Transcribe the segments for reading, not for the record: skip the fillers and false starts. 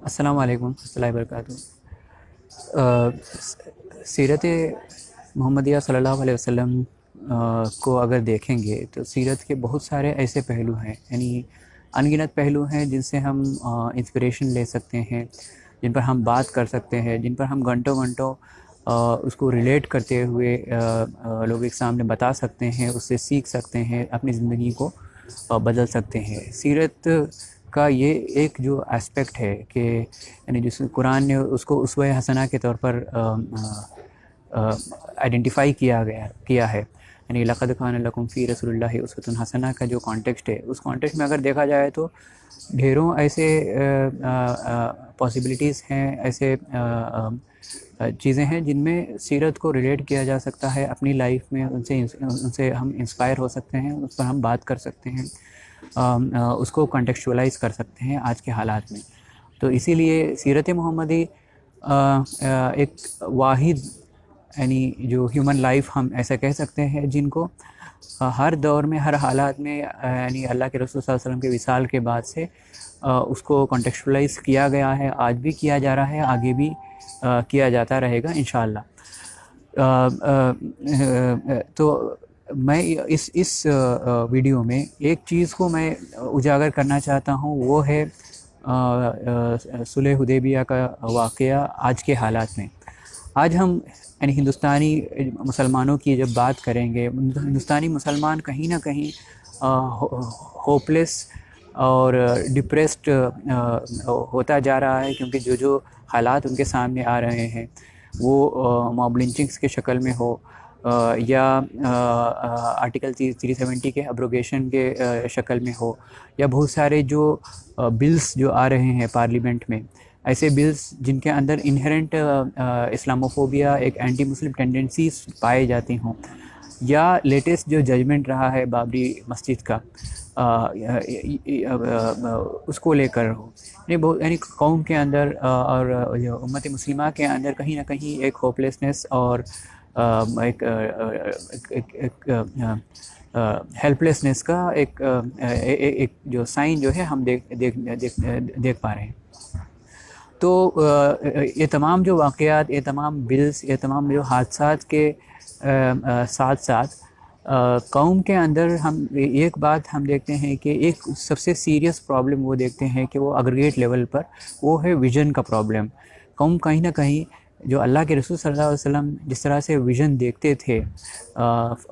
السلام علیکم ورحمۃ اللہ وبرکاتہ۔ سیرت محمدیہ صلی اللہ علیہ وسلم کو اگر دیکھیں گے تو سیرت کے بہت سارے ایسے پہلو ہیں، یعنی انگنت پہلو ہیں جن سے ہم انسپریشن لے سکتے ہیں، جن پر ہم بات کر سکتے ہیں، جن پر ہم گھنٹوں گھنٹوں اس کو ریلیٹ کرتے ہوئے لوگوں کے سامنے بتا سکتے ہیں، اس سے سیکھ سکتے ہیں، اپنی زندگی کو بدل سکتے ہیں۔ سیرت کا یہ ایک جو اسپیکٹ ہے کہ یعنی جس قرآن نے اس کو اسوہ حسنہ کے طور پر آئیڈینٹیفائی کیا ہے، یعنی لقد کان لکم فی رسول اللہ اسوۃ حسنہ کا جو کانٹیکسٹ ہے، اس کانٹیکسٹ میں اگر دیکھا جائے تو ڈھیروں ایسے پاسبلٹیز ہیں، ایسے چیزیں ہیں جن میں سیرت کو ریلیٹ کیا جا سکتا ہے اپنی لائف میں، ان سے ہم انسپائر ہو سکتے ہیں، اس پر ہم بات کر سکتے ہیں، اس کو کنٹیکسچولائز کر سکتے ہیں آج کے حالات میں۔ تو اسی لیے سیرت محمدی ایک واحد یعنی جو ہیومن لائف ہم ایسا کہہ سکتے ہیں جن کو ہر دور میں، ہر حالات میں، یعنی اللہ کے رسول صلی اللہ علیہ وسلم کے وصال کے بعد سے اس کو کنٹیکسچولائز کیا گیا ہے، آج بھی کیا جا رہا ہے، آگے بھی کیا جاتا رہے گا انشاءاللہ۔ تو میں اس ویڈیو میں ایک چیز کو میں اجاگر کرنا چاہتا ہوں، وہ ہے صلح حدیبیہ کا واقعہ آج کے حالات میں۔ آج ہم یعنی ہندوستانی مسلمانوں کی جب بات کریں گے، ہندوستانی مسلمان کہیں نہ کہیں ہوپلیس اور ڈپریسڈ ہوتا جا رہا ہے، کیونکہ جو حالات ان کے سامنے آ رہے ہیں وہ موب لنچنگس کے شکل میں ہو، یا آرٹیکل 370 کے ابروگیشن کے شکل میں ہو، یا بہت سارے جو بلز جو آ رہے ہیں پارلیمنٹ میں، ایسے بلز جن کے اندر انہرنٹ اسلاموفوبیا، ایک اینٹی مسلم ٹینڈنسیز پائے جاتی ہوں، یا لیٹسٹ جو ججمنٹ رہا ہے بابری مسجد کا، اس کو لے کر ہو، یعنی قوم کے اندر اور امت مسلمہ کے اندر کہیں نہ کہیں ایک ہوپلیسنس اور ایک ہیلپ لیسنس کا ایک جو سائن جو ہے ہم دیکھ پا رہے ہیں۔ تو یہ تمام جو واقعات، یہ تمام بلز، یہ تمام جو حادثات کے ساتھ ساتھ قوم کے اندر ہم ایک بات ہم دیکھتے ہیں کہ ایک سب سے سیریس پرابلم وہ دیکھتے ہیں کہ وہ اگریگیٹ لیول پر وہ ہے ویژن کا پرابلم۔ قوم کہیں نہ کہیں جو اللہ کے رسول صلی اللہ علیہ وسلم جس طرح سے ویژن دیکھتے تھے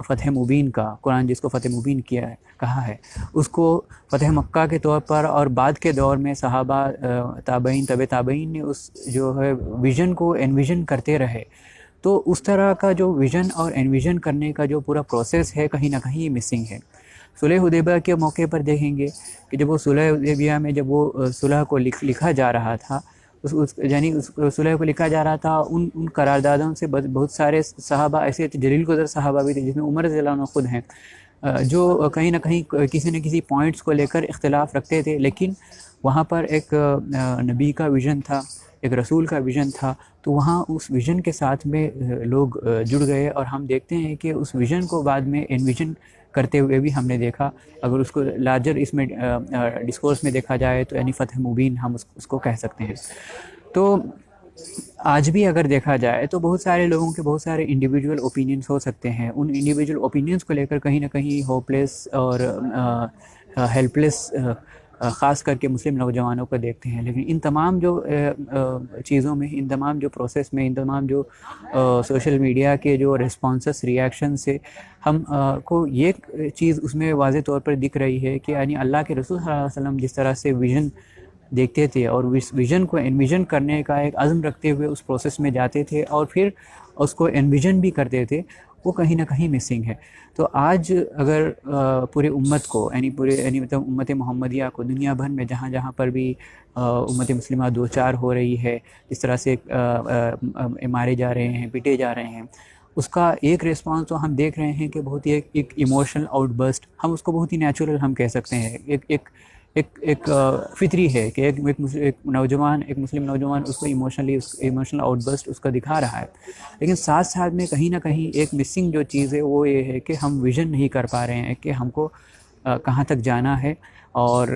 فتح مبین کا، قرآن جس کو فتح مبین کہا ہے، اس کو فتح مکہ کے طور پر اور بعد کے دور میں صحابہ، تابعین، تابعین نے اس جو ہے ویژن کو انویژن کرتے رہے۔ تو اس طرح کا جو ویژن اور انویژن کرنے کا جو پورا پروسیس ہے، کہیں نہ کہیں یہ مسنگ ہے۔ صلح حدیبیہ کے موقع پر دیکھیں گے کہ جب وہ صلح حدیبیہ میں جب وہ صلح کو لکھا جا رہا تھا، یعنی اس صلح کو لکھا جا رہا تھا، ان قراردادوں سے بہت سارے صحابہ ایسے تھے، جلیل قدر صحابہ بھی تھے، جس میں عمر رضی اللہ عنہ خود ہیں، جو کہیں نہ کہیں کسی نہ کسی پوائنٹس کو لے کر اختلاف رکھتے تھے، لیکن وہاں پر ایک نبی کا ویژن تھا، ایک رسول کا ویژن تھا، تو وہاں اس ویژن کے ساتھ میں لوگ جڑ گئے، اور ہم دیکھتے ہیں کہ اس ویژن کو بعد میں انویژن کرتے ہوئے بھی ہم نے دیکھا۔ اگر اس کو لارجر اس میں ڈسکورس میں دیکھا جائے تو یعنی فتح مبین ہم اس کو کہہ سکتے ہیں۔ تو آج بھی اگر دیکھا جائے تو بہت سارے لوگوں کے بہت سارے انڈیویجول اوپینینز ہو سکتے ہیں، ان انڈیویجول اوپینینز کو لے کر کہیں نہ کہیں ہوپ لیس اور ہیلپ لیس خاص کر کے مسلم نوجوانوں کو دیکھتے ہیں۔ لیکن ان تمام جو چیزوں میں، ان تمام جو پروسیس میں، ان تمام جو سوشل میڈیا کے جو ریسپانسز، ریاکشن سے ہم کو یہ چیز اس میں واضح طور پر دکھ رہی ہے کہ یعنی اللہ کے رسول صلی اللہ علیہ وسلم جس طرح سے ویژن دیکھتے تھے اور اس ویژن کو انویژن کرنے کا ایک عزم رکھتے ہوئے اس پروسیس میں جاتے تھے اور پھر اس کو انویژن بھی کرتے تھے، وہ کہیں نہ کہیں مسنگ ہے۔ تو آج اگر پورے امت کو یعنی مطلب امت محمدیہ کو دنیا بھر میں جہاں جہاں پر بھی امت مسلمہ دو چار ہو رہی ہے، جس طرح سے مارے جا رہے ہیں، پیٹے جا رہے ہیں، اس کا ایک ریسپانس تو ہم دیکھ رہے ہیں کہ بہت ہی ایک ایموشنل آؤٹ برسٹ، ہم اس کو بہت ہی نیچرل ہم کہہ سکتے ہیں، ایک فطری ہے کہ ایک نوجوان، ایک مسلم نوجوان اس کو ایموشنل آؤٹ برسٹ اس کا دکھا رہا ہے۔ لیکن ساتھ ساتھ میں کہیں نہ کہیں ایک مسنگ جو چیز ہے وہ یہ ہے کہ ہم ویژن نہیں کر پا رہے ہیں کہ ہم کو کہاں تک جانا ہے اور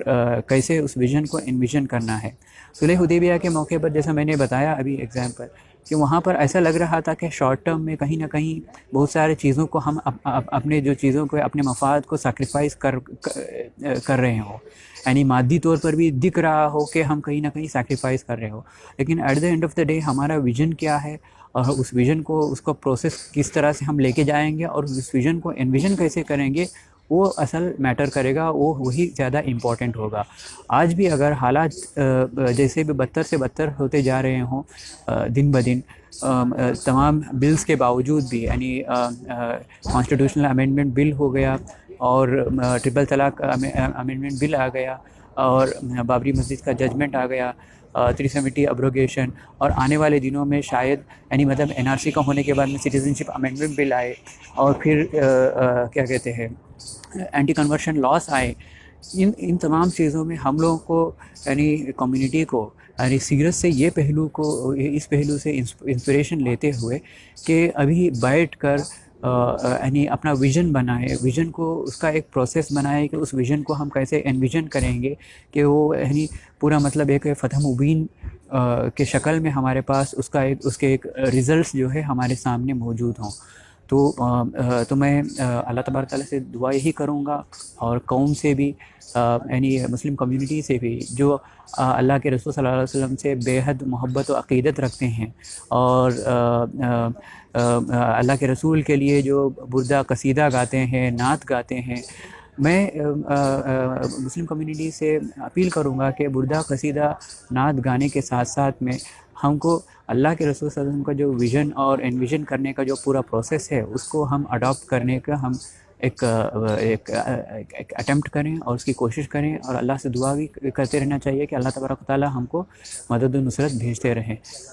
کیسے اس ویژن کو انویژن کرنا ہے۔ صلح حدیبیہ کے موقع پر جیسا میں نے بتایا ابھی ایگزامپل کہ وہاں پر ایسا لگ رہا تھا کہ شارٹ ٹرم میں کہیں نہ کہیں بہت سارے چیزوں کو ہم اپنے جو چیزوں کو اپنے مفاد کو سیکریفائس کر رہے ہوں، یعنی مادی طور پر بھی دکھ رہا ہو کہ ہم کہیں نہ کہیں سیکریفائس کر رہے ہو، لیکن at the end of the day ہمارا ویژن کیا ہے اور اس ویژن کو اس کا پروسیس کس طرح سے ہم لے کے جائیں گے اور اس ویژن کو انویژن کیسے کریں گے، وہ اصل میٹر کرے گا، وہی زیادہ امپورٹنٹ ہوگا۔ آج بھی اگر حالات جیسے بھی بدتر سے بدتر ہوتے جا رہے ہوں دن بدن، تمام بلز کے باوجود بھی، یعنی کانسٹیٹیوشنل امینڈمنٹ بل ہو گیا اور ٹرپل طلاق امینڈمنٹ بل آ گیا اور بابری مسجد کا ججمنٹ آ گیا، 370 ابروگیشن، اور آنے والے دنوں میں شاید یعنی مطلب NRC کا ہونے کے بعد میں سٹیزنشپ امینڈمنٹ بل آئے اور پھر کیا کہتے ہیں اینٹی کنورشن لاس آئے۔ ان تمام چیزوں میں ہم لوگوں کو یعنی کمیونٹی کو یعنی سیرت سے یہ پہلو کو اس پہلو سے انسپریشن لیتے ہوئے کہ ابھی بیٹھ کر یعنی اپنا ویژن بنائے، ویژن کو اس کا ایک پروسیس بنائے کہ اس ویژن کو ہم کیسے انویژن کریں گے کہ وہ یعنی پورا مطلب ایک فتح مبین کے شکل میں ہمارے پاس اس کے ایک ریزلٹس جو ہے ہمارے سامنے موجود ہوں۔ تو میں اللہ تبارک تعالیٰ سے دعا یہی کروں گا اور قوم سے بھی یعنی مسلم کمیونٹی سے بھی جو اللہ کے رسول صلی اللہ علیہ وسلم سے بے حد محبت و عقیدت رکھتے ہیں اور اللہ کے رسول کے لیے جو بردہ قصیدہ گاتے ہیں، نعت گاتے ہیں، میں مسلم کمیونٹی سے اپیل کروں گا کہ بردہ قصیدہ نعت گانے کے ساتھ ساتھ میں ہم کو اللہ کے رسول صلی اللہ علیہ وسلم کا جو ویژن اور انویژن کرنے کا جو پورا پروسیس ہے اس کو ہم اڈاپٹ کرنے کا ہم ایک اٹیمپٹ کریں اور اس کی کوشش کریں، اور اللہ سے دعا بھی کرتے رہنا چاہیے کہ اللہ تبارک و تعالیٰ ہم کو مدد و نصرت بھیجتے رہیں۔